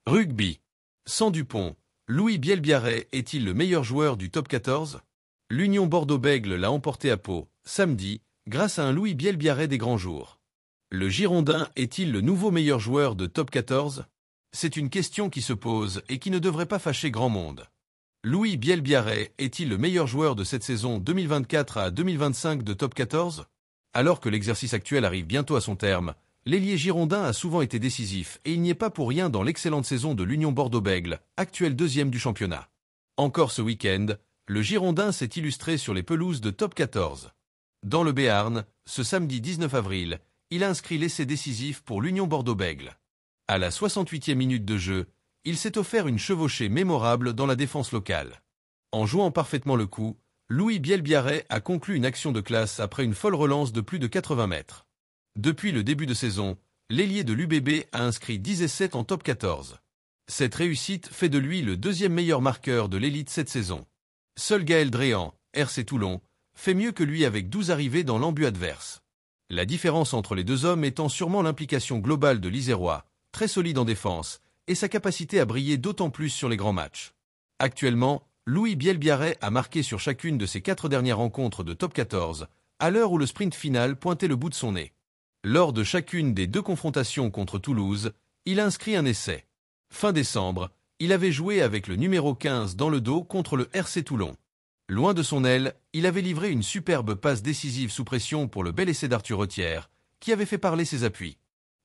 Rugby. Sans Dupont, Louis Bielbiarré est-il le meilleur joueur du top 14? L'Union Bordeaux-Bègles l'a emporté à Pau, samedi, grâce à un Louis Bielbiarré des grands jours. Le Girondin est-il le nouveau meilleur joueur de top 14? C'est une question qui se pose et qui ne devrait pas fâcher grand monde. Louis Bielbiarré est-il le meilleur joueur de cette saison 2024 à 2025 de top 14? Alors que l'exercice actuel arrive bientôt à son terme, l'ailier girondin a souvent été décisif et il n'y est pas pour rien dans l'excellente saison de l'Union Bordeaux-Bègles, actuelle deuxième du championnat. Encore ce week-end, le Girondin s'est illustré sur les pelouses de top 14. Dans le Béarn, ce samedi 19 avril, il a inscrit l'essai décisif pour l'Union Bordeaux-Bègles. À la 68e minute de jeu, il s'est offert une chevauchée mémorable dans la défense locale. En jouant parfaitement le coup, Louis Bielbiarré a conclu une action de classe après une folle relance de plus de 80 mètres. Depuis le début de saison, l'ailier de l'UBB a inscrit 10 essais en top 14. Cette réussite fait de lui le deuxième meilleur marqueur de l'élite cette saison. Seul Gaël Dréan, RC Toulon, fait mieux que lui avec 12 arrivées dans l'embut adverse. La différence entre les deux hommes étant sûrement l'implication globale de l'Isérois, très solide en défense, et sa capacité à briller d'autant plus sur les grands matchs. Actuellement, Louis Bielbiarré a marqué sur chacune de ses 4 dernières rencontres de top 14, à l'heure où le sprint final pointait le bout de son nez. Lors de chacune des 2 confrontations contre Toulouse, il a inscrit un essai. Fin décembre, il avait joué avec le numéro 15 dans le dos contre le RC Toulon. Loin de son aile, il avait livré une superbe passe décisive sous pression pour le bel essai d'Arthur Retière, qui avait fait parler ses appuis.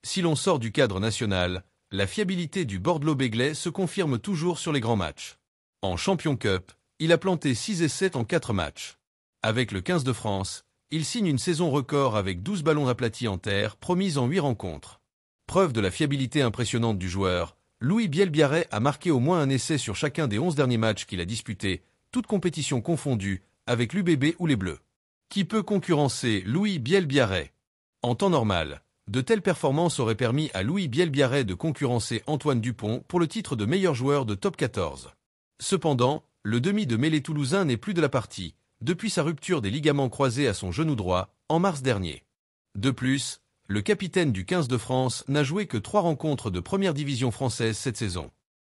Si l'on sort du cadre national, la fiabilité du Bordeaux-Béglais se confirme toujours sur les grands matchs. En Champions Cup, il a planté 6 essais en 4 matchs. Avec le 15 de France, il signe une saison record avec 12 ballons aplatis en terre promis en 8 rencontres. Preuve de la fiabilité impressionnante du joueur, Louis Bielbiarré a marqué au moins un essai sur chacun des 11 derniers matchs qu'il a disputés, toutes compétitions confondues, avec l'UBB ou les Bleus. Qui peut concurrencer Louis Bielbiarré? En temps normal, de telles performances auraient permis à Louis Bielbiarré de concurrencer Antoine Dupont pour le titre de meilleur joueur de top 14. Cependant, le demi de mêlée toulousain n'est plus de la partie, depuis sa rupture des ligaments croisés à son genou droit, en mars dernier. De plus, le capitaine du 15 de France n'a joué que 3 rencontres de première division française cette saison.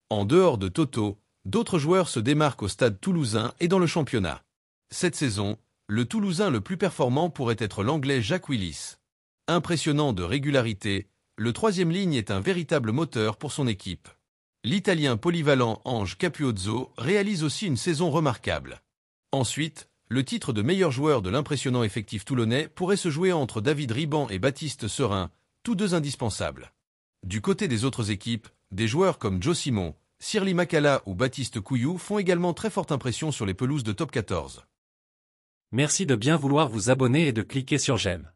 En dehors de Toto, d'autres joueurs se démarquent au stade toulousain et dans le championnat. Cette saison, le Toulousain le plus performant pourrait être l'Anglais Jacques Willis. Impressionnant de régularité, le 3e ligne est un véritable moteur pour son équipe. L'Italien polyvalent Ange Capuozzo réalise aussi une saison remarquable. Ensuite, le titre de meilleur joueur de l'impressionnant effectif toulonnais pourrait se jouer entre David Riban et Baptiste Serin, tous deux indispensables. Du côté des autres équipes, des joueurs comme Joe Simon, Sirli Makala ou Baptiste Couillou font également très forte impression sur les pelouses de top 14. Merci de bien vouloir vous abonner et de cliquer sur j'aime.